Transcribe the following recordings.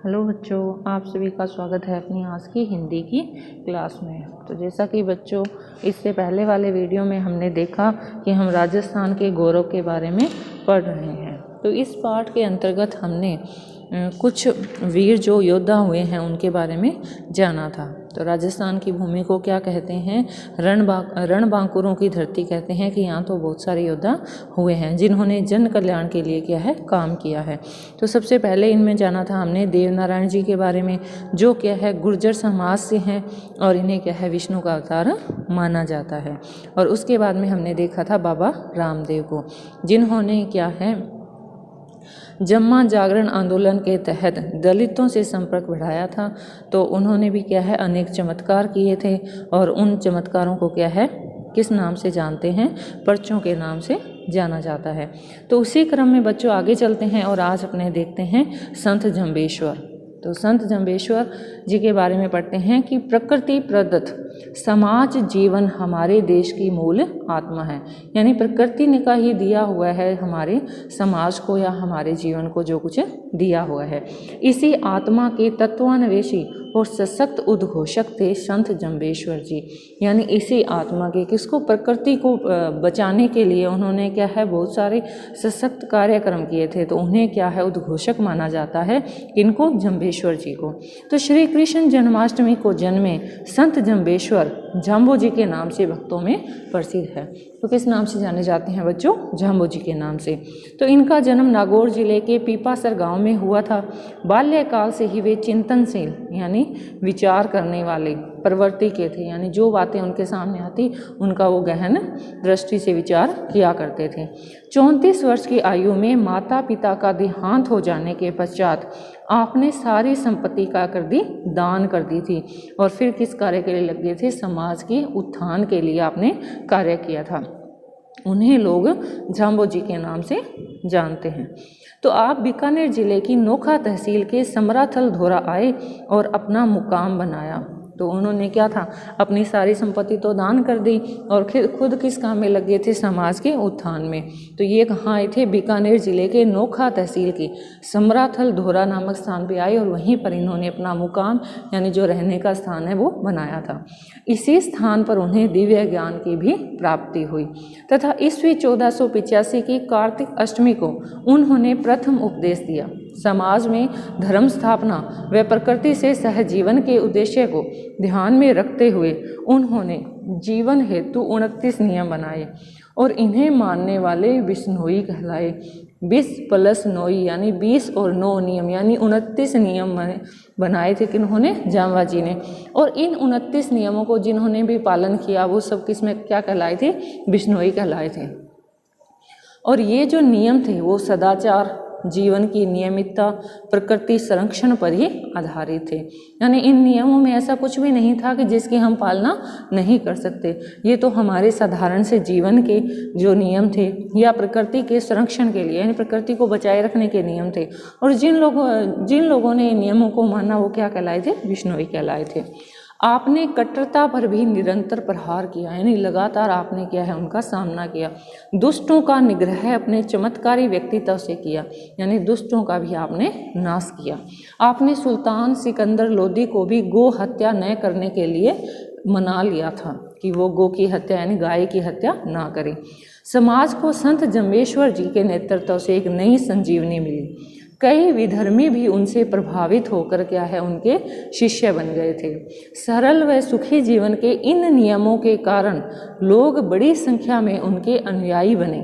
Hello बच्चों, आप सभी का स्वागत है अपनी आज की हिंदी की क्लास में। तो जैसा कि बच्चों इससे पहले वाले वीडियो में हमने देखा कि हम राजस्थान के गौरव के बारे में पढ़ रहे हैं। तो इस पाठ के अंतर्गत हमने कुछ वीर जो योद्धा हुए हैं उनके बारे में जाना था। तो राजस्थान की भूमि को क्या कहते हैं? रणबांकुरों की धरती कहते हैं कि यहाँ तो बहुत सारे योद्धा हुए हैं जिन्होंने जन कल्याण के लिए क्या है काम किया है। तो सबसे पहले इनमें जाना था हमने देवनारायण जी के बारे में, जो क्या है गुर्जर समाज से हैं और इन्हें क्या है विष्णु का अवतार माना जाता है। और उसके बाद में हमने देखा था बाबा रामदेव को, जिन्होंने क्या है जम्मा जागरण आंदोलन के तहत दलितों से संपर्क बढ़ाया था। तो उन्होंने भी क्या है अनेक चमत्कार किए थे और उन चमत्कारों को क्या है किस नाम से जानते हैं? पर्चों के नाम से जाना जाता है। तो उसी क्रम में बच्चों आगे चलते हैं और आज अपने देखते हैं संत जंबेश्वर। तो संत जंबेश्वर जी के बारे में पढ़ते हैं कि प्रकृति प्रदत्त समाज जीवन हमारे देश की मूल आत्मा है। यानी प्रकृति ने का ही दिया हुआ है हमारे समाज को या हमारे जीवन को जो कुछ दिया हुआ है। इसी आत्मा के तत्वान्वेषी और सशक्त उद्घोषक थे संत जंबेश्वर जी। यानी इसी आत्मा के किसको? प्रकृति को बचाने के लिए उन्होंने क्या है बहुत सारे सशक्त कार्यक्रम किए थे। तो उन्हें क्या है उद्घोषक माना जाता है, किनको? जंबेश्वर जी को। तो श्री कृष्ण जन्माष्टमी को जन्मे संत जंबेश्वर जाम्बो जी के नाम से भक्तों में प्रसिद्ध है। तो किस नाम से जाने जाते हैं बच्चों? जाम्बो जी के नाम से। तो इनका जन्म नागौर जिले के पीपासर गांव में हुआ था। बाल्यकाल से ही वे चिंतनशील यानी विचार करने वाले प्रवृत्ति के थे। यानी जो बातें उनके सामने आती उनका वो गहन दृष्टि से विचार किया करते थे। 34 वर्ष की आयु में माता पिता का देहांत हो जाने के पश्चात आपने सारी संपत्ति का दान कर दी थी और फिर किस कार्य के लिए लग गए थे? समाज के उत्थान के लिए आपने कार्य किया था। उन्हें लोग जाम्बो जी के नाम से जानते हैं। तो आप बीकानेर जिले की नोखा तहसील के समराथल धोरा आए और अपना मुकाम बनाया। तो उन्होंने क्या था अपनी सारी संपत्ति तो दान कर दी और खुद किस काम में लगे थे? समाज के उत्थान में। तो ये कहाँ आए थे? बीकानेर जिले के नोखा तहसील की समराथल धोरा नामक स्थान पे आए और वहीं पर इन्होंने अपना मुकाम यानी जो रहने का स्थान है वो बनाया था। इसी स्थान पर उन्हें दिव्य ज्ञान की भी प्राप्ति हुई तथा ईस्वी 1485 की कार्तिक अष्टमी को उन्होंने प्रथम उपदेश दिया। समाज में धर्म स्थापना व प्रकृति से सहजीवन के उद्देश्य को ध्यान में रखते हुए उन्होंने जीवन हेतु 29 नियम बनाए और इन्हें मानने वाले बिश्नोई कहलाए। 20+9 यानी 20 और 9 नियम यानी 29 नियम बनाए थे किन्होंने? जाम्बा जी ने। और इन 29 नियमों को जिन्होंने भी पालन किया वो सब किस में क्या कहलाए थे? बिश्नोई कहलाए थे। और ये जो नियम थे वो सदाचार, जीवन की नियमितता, प्रकृति संरक्षण पर ही आधारित थे। यानी इन नियमों में ऐसा कुछ भी नहीं था कि जिसकी हम पालना नहीं कर सकते। ये तो हमारे साधारण से जीवन के जो नियम थे या प्रकृति के संरक्षण के लिए यानी प्रकृति को बचाए रखने के नियम थे। और जिन लोगों ने इन नियमों को माना वो क्या कहलाए थे? बिश्नोई कहलाए थे। आपने कट्टरता पर भी निरंतर प्रहार किया यानी लगातार आपने क्या है उनका सामना किया। दुष्टों का निग्रह अपने चमत्कारी व्यक्तित्व से किया यानी दुष्टों का भी आपने नाश किया। आपने सुल्तान सिकंदर लोदी को भी गो हत्या न करने के लिए मना लिया था कि वो गो की हत्या यानी गाय की हत्या ना करें। समाज को संत जंबेश्वर जी के नेतृत्व से एक नई संजीवनी मिली। कई विधर्मी भी उनसे प्रभावित होकर क्या है उनके शिष्य बन गए थे। सरल व सुखी जीवन के इन नियमों के कारण लोग बड़ी संख्या में उनके अनुयायी बने।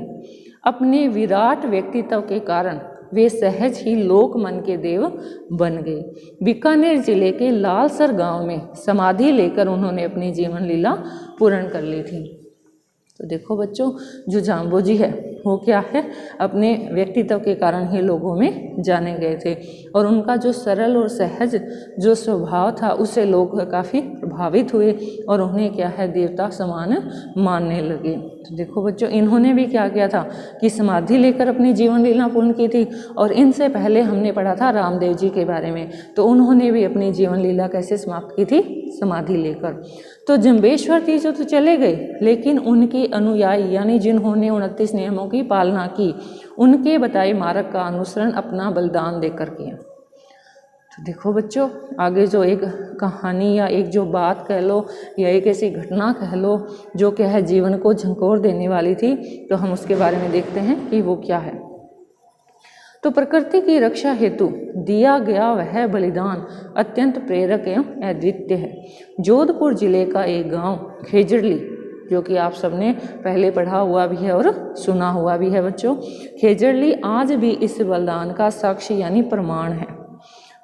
अपने विराट व्यक्तित्व के कारण वे सहज ही लोक मन के देव बन गए। बीकानेर जिले के लालसर गांव में समाधि लेकर उन्होंने अपनी जीवन लीला पूर्ण कर ली थी। तो देखो बच्चों जो जाम्बो जी है वो क्या है अपने व्यक्तित्व के कारण ही लोगों में जाने गए थे और उनका जो सरल और सहज जो स्वभाव था उससे लोग काफ़ी प्रभावित हुए और उन्हें क्या है देवता समान मानने लगे। तो देखो बच्चों इन्होंने भी क्या किया था कि समाधि लेकर अपनी जीवन लीला पूर्ण की थी। और इनसे पहले हमने पढ़ा था रामदेव जी के बारे में, तो उन्होंने भी अपनी जीवन लीला कैसे समाप्त की थी? समाधि लेकर। तो जंबेश्वर जी जो तो चले गए लेकिन उनके अनुयायी यानी जिन्होंने 29 नियमों की पालना की उनके बताए मार्ग का अनुसरण अपना बलिदान देकर किया। तो देखो बच्चों, आगे जो एक कहानी या एक जो बात कह लो या एक ऐसी घटना कह लो जो क्या है जीवन को झंकोर देने वाली थी, तो हम उसके बारे में देखते हैं कि वो क्या है। तो प्रकृति की रक्षा हेतु दिया गया वह बलिदान अत्यंत प्रेरक एवं अद्वितीय है। जोधपुर जिले का एक गांव खेजड़ली, जो कि आप सबने पहले पढ़ा हुआ भी है और सुना हुआ भी है बच्चों, खेजड़ली आज भी इस बलिदान का साक्ष्य यानी प्रमाण है।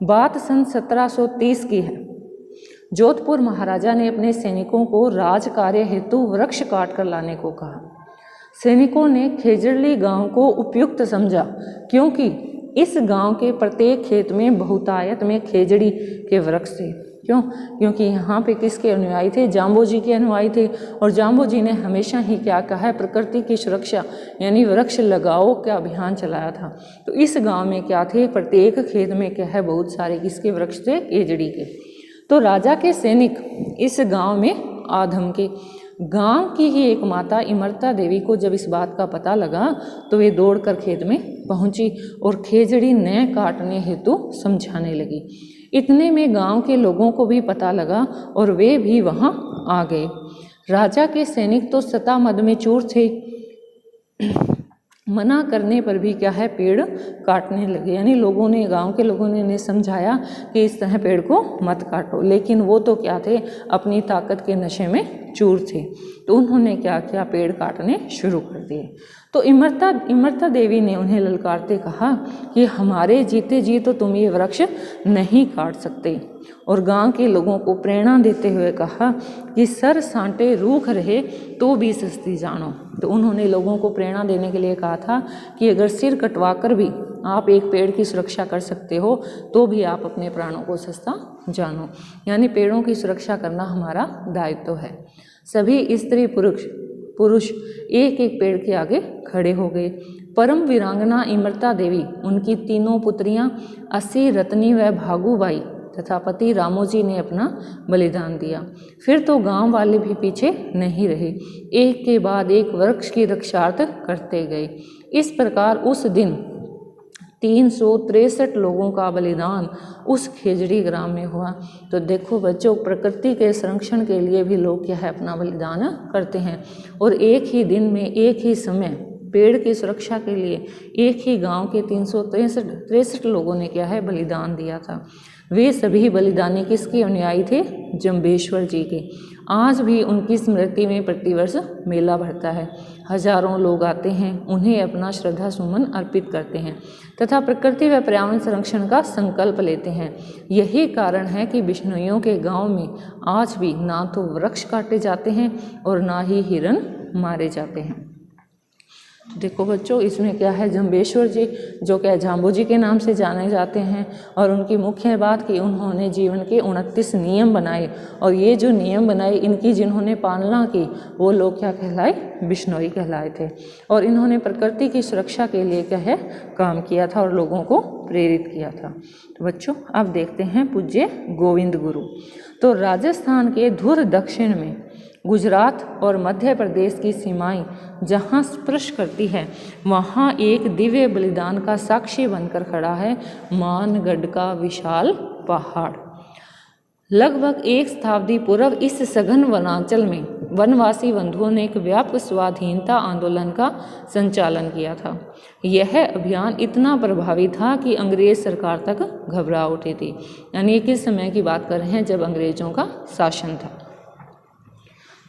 बात सन 1730 की है। जोधपुर महाराजा ने अपने सैनिकों को राज कार्य हेतु वृक्ष काट कर लाने को कहा। सैनिकों ने खेजड़ली गांव को उपयुक्त समझा, क्योंकि इस गांव के प्रत्येक खेत में बहुतायत में खेजड़ी के वृक्ष थे। क्यों? क्योंकि यहाँ पे किसके अनुयायी थे? जाम्बो जी के अनुयायी थे। और जाम्बो जी ने हमेशा ही क्या कहा है? प्रकृति की सुरक्षा यानी वृक्ष लगाओ का अभियान चलाया था। तो इस गांव में क्या थे? प्रत्येक खेत में क्या है? बहुत सारे किसके वृक्ष थे? खेजड़ी के। तो राजा के सैनिक इस गांव में आधम के। गांव की ही एक माता इमरता देवी को जब इस बात का पता लगा तो वे दौड़कर खेत में पहुंची और खेजड़ी न काटने हेतु समझाने लगी। इतने में गांव के लोगों को भी पता लगा और वे भी वहां आ गए। राजा के सैनिक तो सता मद में चूर थे, मना करने पर भी क्या है? पेड़ काटने लगे। यानी लोगों ने, गांव के लोगों ने इन्हें समझाया कि इस तरह पेड़ को मत काटो, लेकिन वो तो क्या थे? अपनी ताकत के नशे में चूर थे। तो उन्होंने क्या किया? पेड़ काटने शुरू कर दिए। तो इमरता देवी ने उन्हें ललकारते कहा कि हमारे जीते जी तो तुम ये वृक्ष नहीं काट सकते। और गांव के लोगों को प्रेरणा देते हुए कहा कि सर सांटे रूख रहे तो भी सस्ती जानो। तो उन्होंने लोगों को प्रेरणा देने के लिए कहा था कि अगर सिर कटवा कर भी आप एक पेड़ की सुरक्षा कर सकते हो तो भी आप अपने प्राणों को सस्ता जानो। यानी पेड़ों की सुरक्षा करना हमारा दायित्व है। सभी स्त्री पुरुष एक एक पेड़ के आगे खड़े हो गए। परम वीरांगना इमरता देवी, उनकी तीनों पुत्रियां अस्सी, रत्नी व भागुबाई तथा पति रामोजी ने अपना बलिदान दिया। फिर तो गांव वाले भी पीछे नहीं रहे, एक के बाद एक वृक्ष की रक्षार्थ करते गए। इस प्रकार उस दिन 363 लोगों का बलिदान उस खेजड़ी ग्राम में हुआ। तो देखो बच्चों, प्रकृति के संरक्षण के लिए भी लोग क्या है? अपना बलिदान करते हैं। और एक ही दिन में, एक ही समय पेड़ की सुरक्षा के लिए एक ही गांव के 363 लोगों ने क्या है? बलिदान दिया था। वे सभी बलिदानी किसके अनुयायी थे? जम्बेश्वर जी के। आज भी उनकी स्मृति में प्रतिवर्ष मेला भरता है। हजारों लोग आते हैं, उन्हें अपना श्रद्धा सुमन अर्पित करते हैं तथा प्रकृति व पर्यावरण संरक्षण का संकल्प लेते हैं। यही कारण है कि बिश्नोइयों के गांव में आज भी ना तो वृक्ष काटे जाते हैं और ना ही हिरण मारे जाते हैं। देखो बच्चों, इसमें क्या है? जम्बेश्वर जी जो क्या जाम्बो जी के नाम से जाने जाते हैं और उनकी मुख्य बात कि उन्होंने जीवन के 29 नियम बनाए और ये जो नियम बनाए इनकी जिन्होंने पालना की वो लोग क्या कहलाए? बिश्नोई कहलाए थे। और इन्होंने प्रकृति की सुरक्षा के लिए क्या है? काम किया था और लोगों को प्रेरित किया था। तो बच्चों अब देखते हैं पूज्य गोविंद गुरु। तो राजस्थान के धुर दक्षिण में गुजरात और मध्य प्रदेश की सीमाएं जहां स्पर्श करती है वहां एक दिव्य बलिदान का साक्षी बनकर खड़ा है मानगढ़ का विशाल पहाड़। लगभग एक शताब्दी पूर्व इस सघन वनांचल में वनवासी बंधुओं ने एक व्यापक स्वाधीनता आंदोलन का संचालन किया था। यह अभियान इतना प्रभावी था कि अंग्रेज सरकार तक घबरा उठी थी। यानी किस समय की बात कर रहे हैं? जब अंग्रेजों का शासन था।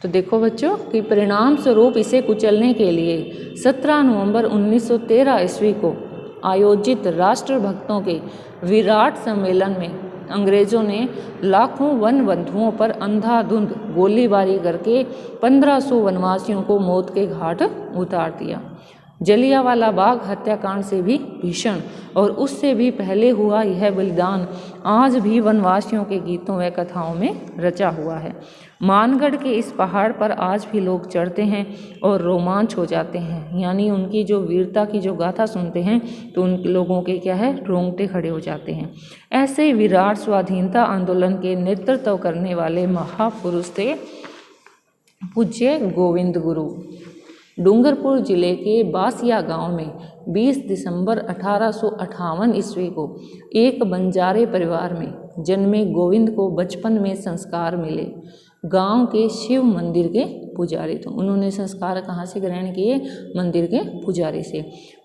तो देखो बच्चों कि परिणाम स्वरूप इसे कुचलने के लिए 17 नवंबर 1913 ईस्वी को आयोजित राष्ट्रभक्तों के विराट सम्मेलन में अंग्रेजों ने लाखों वन बंधुओं पर अंधाधुंध गोलीबारी करके 1500 वनवासियों को मौत के घाट उतार दिया। जलियांवाला बाग हत्याकांड से भी भीषण और उससे भी पहले हुआ यह बलिदान आज भी वनवासियों के गीतों व कथाओं में रचा हुआ है। मानगढ़ के इस पहाड़ पर आज भी लोग चढ़ते हैं और रोमांच हो जाते हैं। यानी उनकी जो वीरता की जो गाथा सुनते हैं तो उन लोगों के क्या है? रोंगटे खड़े हो जाते हैं। ऐसे विराट स्वाधीनता आंदोलन के नेतृत्व करने वाले महापुरुष थे पूज्य गोविंद गुरु। डूंगरपुर जिले के बासिया गांव में 20 दिसंबर 1858 ईस्वी को एक बंजारे परिवार में जन्मे गोविंद को बचपन में संस्कार मिले। गांव के शिव मंदिर के पुजारी थे। उन्होंने संस्कार कहाँ से ग्रहण किए? मंदिर के पुजारी से।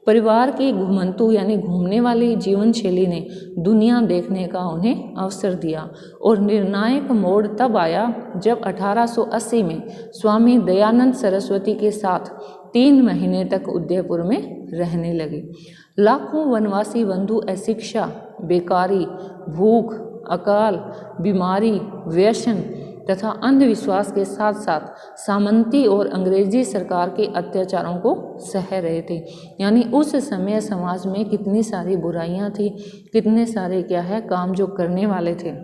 परिवार के घुमंतु यानी घूमने वाली जीवन शैली ने दुनिया देखने का उन्हें अवसर दिया और निर्णायक मोड़ तब आया जब 1880 में स्वामी दयानंद सरस्वती के साथ 3 महीने तक उदयपुर में रहने लगे। लाखों वनवासी बंधु अशिक्षा, बेकारी, भूख, अकाल, बीमारी, व्यसन तथा अंधविश्वास के साथ साथ सामंती और अंग्रेजी सरकार के अत्याचारों को सह रहे थे। यानी उस समय समाज में कितनी सारी बुराइयां थी, कितने सारे काम जो करने वाले थे।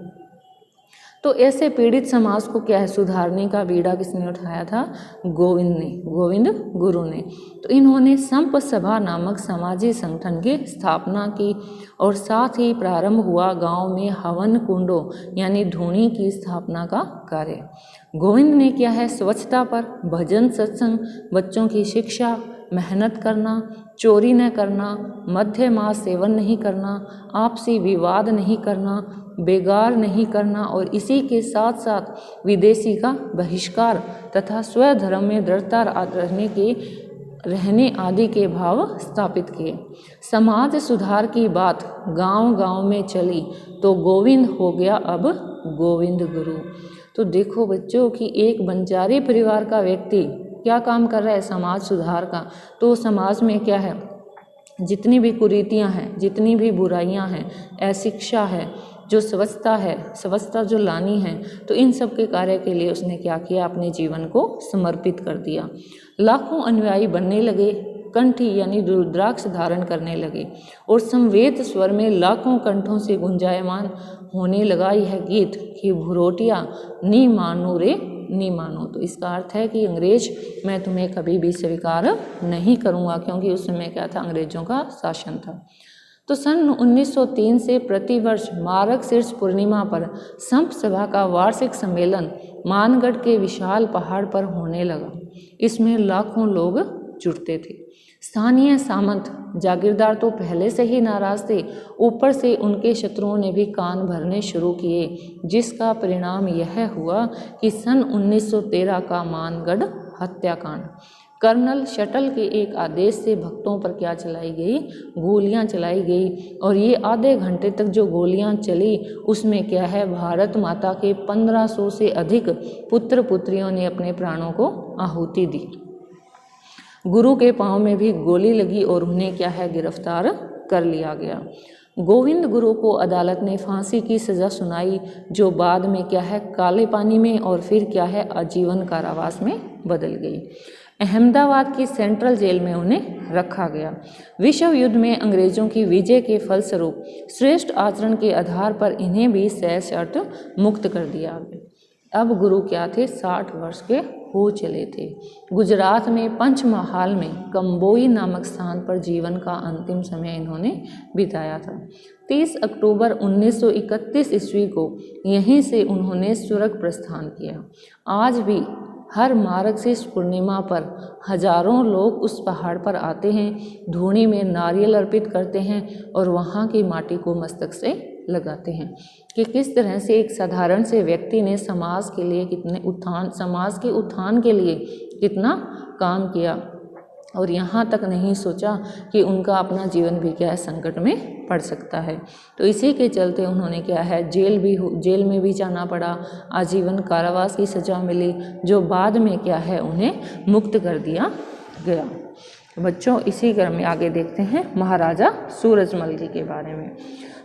तो ऐसे पीड़ित समाज को सुधारने का बीड़ा किसने उठाया था? गोविंद गुरु ने। तो इन्होंने संप सभा नामक सामाजिक संगठन की स्थापना की और साथ ही प्रारंभ हुआ गांव में हवन कुंडों यानी धूनी की स्थापना का कार्य। गोविंद ने स्वच्छता पर, भजन सत्संग, बच्चों की शिक्षा, मेहनत करना, चोरी न करना, मध्य मास सेवन नहीं करना, आपसी विवाद नहीं करना, बेगार नहीं करना और इसी के साथ साथ विदेशी का बहिष्कार तथा स्वधर्म में दृढ़ता रहने आदि के भाव स्थापित किए। समाज सुधार की बात गांव-गांव में चली तो गोविंद हो गया अब गोविंद गुरु। तो देखो बच्चों कि एक बंजारी परिवार का व्यक्ति क्या काम कर रहा है? समाज सुधार का। तो समाज में क्या है? जितनी भी कुरीतियां हैं, जितनी भी बुराइयां हैं, अशिक्षा है, जो स्वच्छता जो लानी है, तो इन सब के कार्य के लिए उसने क्या किया? अपने जीवन को समर्पित कर दिया। लाखों अनुयायी बनने लगे, कंठी यानी रुद्राक्ष धारण करने लगे और संवेद स्वर में लाखों कंठों से गुंजायमान होने लगा यह गीत कि भुरोटिया नी मानो रे नी मानो। तो इसका अर्थ है कि अंग्रेज मैं तुम्हें कभी भी स्वीकार नहीं करूँगा, क्योंकि उस समय क्या था? अंग्रेजों का शासन था। तो सन 1903 से प्रतिवर्ष मार्गशीर्ष पूर्णिमा पर संप सभा का वार्षिक सम्मेलन मानगढ़ के विशाल पहाड़ पर होने लगा। इसमें लाखों लोग जुटते थे। स्थानीय सामंत जागीरदार तो पहले से ही नाराज थे, ऊपर से उनके शत्रुओं ने भी कान भरने शुरू किए, जिसका परिणाम यह हुआ कि सन 1913 का मानगढ़ हत्याकांड। कर्नल शटल के एक आदेश से भक्तों पर क्या चलाई गई? गोलियां चलाई गई और ये आधे घंटे तक जो गोलियां चली उसमें क्या है? भारत माता के 1500 से अधिक पुत्र पुत्रियों ने अपने प्राणों को आहुति दी। गुरु के पांव में भी गोली लगी और उन्हें क्या है? गिरफ्तार कर लिया गया। गोविंद गुरु को अदालत ने फांसी की सज़ा सुनाई, जो बाद में क्या है? काले पानी में और फिर क्या है? आजीवन कारावास में बदल गई। अहमदाबाद की सेंट्रल जेल में उन्हें रखा गया। विश्व युद्ध में अंग्रेजों की विजय के फलस्वरूप श्रेष्ठ आचरण के आधार पर इन्हें भी सशर्त मुक्त कर दिया गया। अब गुरु क्या थे? 60 वर्ष के हो चले थे। गुजरात में पंचमहाल में कंबोई नामक स्थान पर जीवन का अंतिम समय इन्होंने बिताया था। 30 अक्टूबर 1931 ईस्वी को यहीं से उन्होंने स्वर्ग प्रस्थान किया। आज भी हर मार्गशीर्ष पूर्णिमा पर हजारों लोग उस पहाड़ पर आते हैं, धूनी में नारियल अर्पित करते हैं और वहाँ की माटी को मस्तक से लगाते हैं कि किस तरह से एक साधारण से व्यक्ति ने समाज के लिए समाज के उत्थान के लिए कितना काम किया और यहाँ तक नहीं सोचा कि उनका अपना जीवन भी क्या है? संकट में पड़ सकता है। तो इसी के चलते उन्होंने क्या है? जेल में भी जाना पड़ा, आजीवन कारावास की सज़ा मिली, जो बाद में क्या है? उन्हें मुक्त कर दिया गया। बच्चों इसी क्रम में आगे देखते हैं महाराजा सूरजमल जी के बारे में।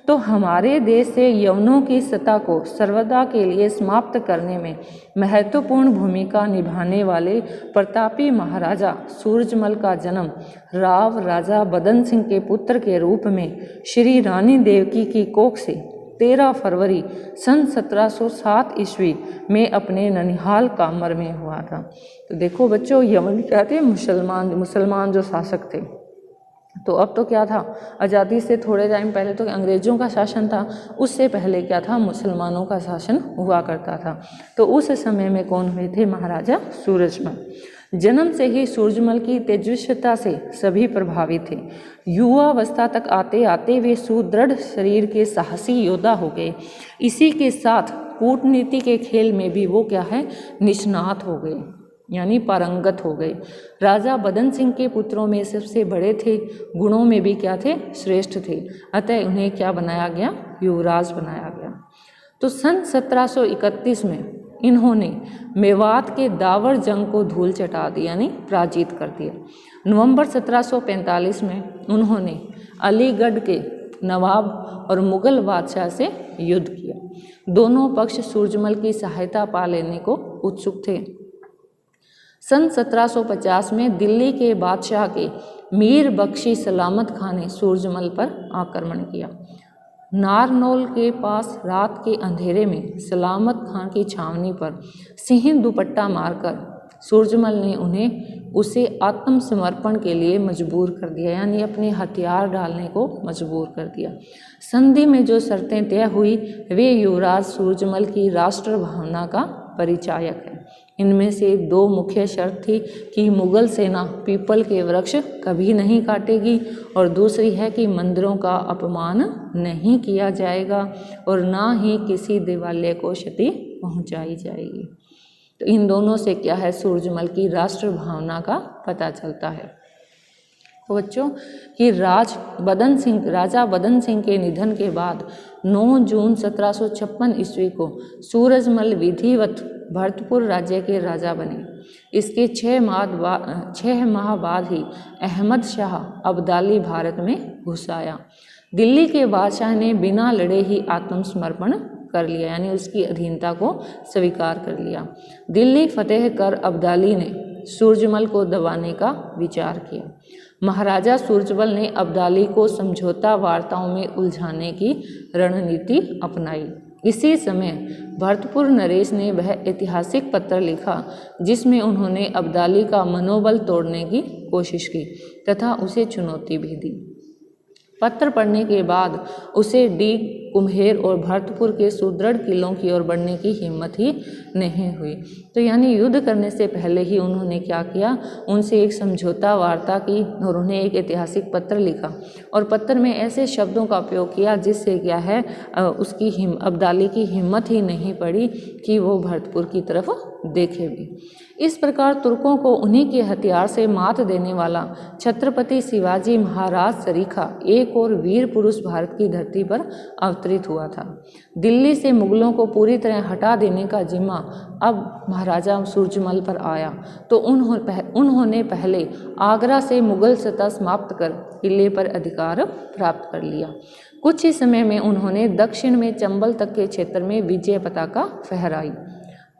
तो हमारे देश से यवनों की सत्ता को सर्वदा के लिए समाप्त करने में महत्वपूर्ण भूमिका निभाने वाले प्रतापी महाराजा सूरजमल का जन्म राव राजा बदन सिंह के पुत्र के रूप में श्री रानी देवकी की कोख से 13 फरवरी सन 1707 ईस्वी में अपने ननिहाल कामर में हुआ था। तो देखो बच्चों, यवन क्या थे? मुसलमान जो शासक थे। तो अब तो क्या था? आज़ादी से थोड़े टाइम पहले तो अंग्रेज़ों का शासन था, उससे पहले क्या था? मुसलमानों का शासन हुआ करता था। तो उस समय में कौन हुए थे? महाराजा सूरजमल। जन्म से ही सूरजमल की तेजस्विता से सभी प्रभावित थे। युवावस्था तक आते आते वे सुदृढ़ शरीर के साहसी योद्धा हो गए। इसी के साथ कूटनीति के खेल में भी वो क्या है, निष्णात हो गए, यानी पारंगत हो गए। राजा बदन सिंह के पुत्रों में सबसे बड़े थे, गुणों में भी क्या थे, श्रेष्ठ थे। अतः उन्हें क्या बनाया गया, युवराज बनाया गया। तो सन 1731 में इन्होंने मेवात के दावर जंग को धूल चटा दिया, यानी पराजित कर दिया। नवंबर 1745 में उन्होंने अलीगढ़ के नवाब और मुगल बादशाह से युद्ध किया। दोनों पक्ष सूरजमल की सहायता पा लेने को उत्सुक थे। सन 1750 में दिल्ली के बादशाह के मीर बख्शी सलामत खां ने सूरजमल पर आक्रमण किया। नारनौल के पास रात के अंधेरे में सलामत खां की छावनी पर सिंह दुपट्टा मारकर सूरजमल ने उसे आत्मसमर्पण के लिए मजबूर कर दिया, यानी अपने हथियार डालने को मजबूर कर दिया। संधि में जो शर्तें तय हुई वे युवराज सूरजमल की राष्ट्र भावना का परिचायक है। इनमें से दो मुख्य शर्त थी कि मुगल सेना पीपल के वृक्ष कभी नहीं काटेगी, और दूसरी है कि मंदिरों का अपमान नहीं किया जाएगा और ना ही किसी देवालय को क्षति पहुंचाई जाएगी। तो इन दोनों से क्या है, सूरजमल की राष्ट्र भावना का पता चलता है। तो बच्चों कि राजा बदन सिंह के निधन के बाद 9 जून 1756 ईस्वी को सूरजमल विधिवत भरतपुर राज्य के राजा बने। इसके 6 माह बाद ही अहमद शाह अब्दाली भारत में घुस आया। दिल्ली के बादशाह ने बिना लड़े ही आत्मसमर्पण कर लिया, यानी उसकी अधीनता को स्वीकार कर लिया। दिल्ली फतेह कर अब्दाली ने सूरजमल को दबाने का विचार किया। महाराजा सूरजमल ने अब्दाली को समझौता वार्ताओं में उलझाने की रणनीति अपनाई। इसी समय भरतपुर नरेश ने वह ऐतिहासिक पत्र लिखा जिसमें उन्होंने अब्दाली का मनोबल तोड़ने की कोशिश की तथा उसे चुनौती भी दी। पत्र पढ़ने के बाद उसे डीग, कुम्हेर और भरतपुर के सुदृढ़ किलों की ओर बढ़ने की हिम्मत ही नहीं हुई। तो यानी युद्ध करने से पहले ही उन्होंने क्या किया, उनसे एक समझौता वार्ता की और उन्हें एक ऐतिहासिक पत्र लिखा और पत्र में ऐसे शब्दों का उपयोग किया जिससे क्या है अब्दाली की हिम्मत ही नहीं पड़ी कि वो भरतपुर की तरफ देखे भी। इस प्रकार तुर्कों को उन्हीं के हथियार से मात देने वाला छत्रपति शिवाजी महाराज सरीखा एक और वीर पुरुष भारत की धरती पर अवतरित हुआ था। दिल्ली से मुगलों को पूरी तरह हटा देने का जिम्मा अब महाराजा सूरजमल पर आया, तो उन्होंने पहले आगरा से मुगल सत्ता समाप्त कर किले पर अधिकार प्राप्त कर लिया। कुछ ही समय में उन्होंने दक्षिण में चंबल तक के क्षेत्र में विजय पताका फहराई।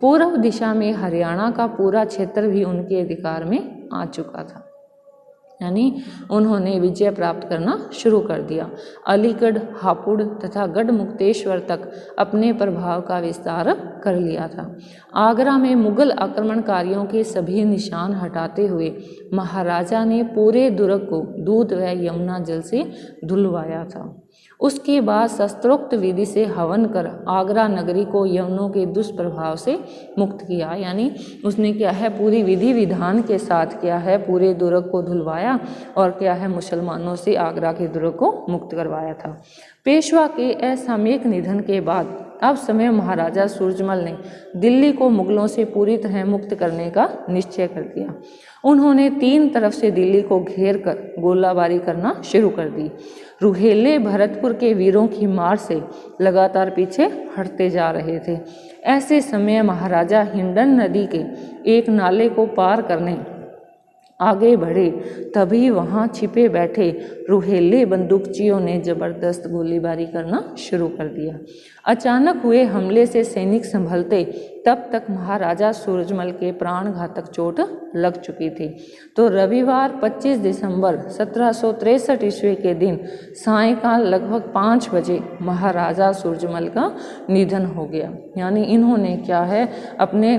पूर्व दिशा में हरियाणा का पूरा क्षेत्र भी उनके अधिकार में आ चुका था, यानी उन्होंने विजय प्राप्त करना शुरू कर दिया। अलीगढ़, हापुड़ तथा गढ़मुक्तेश्वर तक अपने प्रभाव का विस्तार कर लिया था। आगरा में मुगल आक्रमणकारियों के सभी निशान हटाते हुए महाराजा ने पूरे दुर्ग को दूध व यमुना जल से धुलवाया था। उसके बाद शस्त्रोक्त विधि से हवन कर आगरा नगरी को यवनों के दुष्प्रभाव से मुक्त किया, यानी उसने क्या है पूरी विधि विधान के साथ क्या है पूरे दुर्ग को धुलवाया और क्या है मुसलमानों से आगरा के दुर्ग को मुक्त करवाया था। पेशवा के असामयिक निधन के बाद अब समय महाराजा सूरजमल ने दिल्ली को मुगलों से पूरी तरह मुक्त करने का निश्चय कर दिया। उन्होंने 3 तरफ से दिल्ली को घेर कर गोलाबारी करना शुरू कर दी। रुहेले भरतपुर के वीरों की मार से लगातार पीछे हटते जा रहे थे। ऐसे समय महाराजा हिंडन नदी के एक नाले को पार करने आगे बढ़े, तभी वहां छिपे बैठे रुहेले बंदूकचियों ने जबरदस्त गोलीबारी करना शुरू कर दिया। अचानक हुए हमले से सैनिक संभलते तब तक महाराजा सूरजमल के प्राणघातक चोट लग चुकी थी। तो रविवार 25 दिसंबर 1763 ईस्वी के दिन सायंकाल लगभग 5 बजे महाराजा सूरजमल का निधन हो गया। यानी इन्होंने क्या है अपने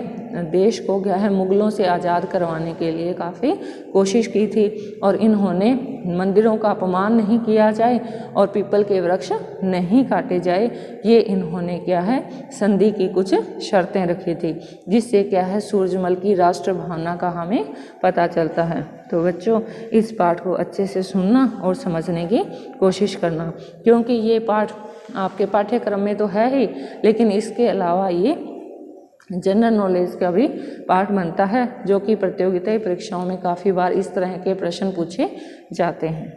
देश को क्या है मुगलों से आज़ाद करवाने के लिए काफ़ी कोशिश की थी और इन्होंने मंदिरों का अपमान नहीं किया जाए और पीपल के वृक्ष नहीं काटे जाए, ये इन्होंने क्या है संधि की कुछ शर्तें रखी थी, जिससे क्या है सूरजमल की राष्ट्र भावना का हमें पता चलता है। तो बच्चों इस पाठ को अच्छे से सुनना और समझने की कोशिश करना, क्योंकि ये पाठ आपके पाठ्यक्रम में तो है ही, लेकिन इसके अलावा ये जनरल नॉलेज का भी पार्ट बनता है, जो कि प्रतियोगिता परीक्षाओं में काफ़ी बार इस तरह के प्रश्न पूछे जाते हैं।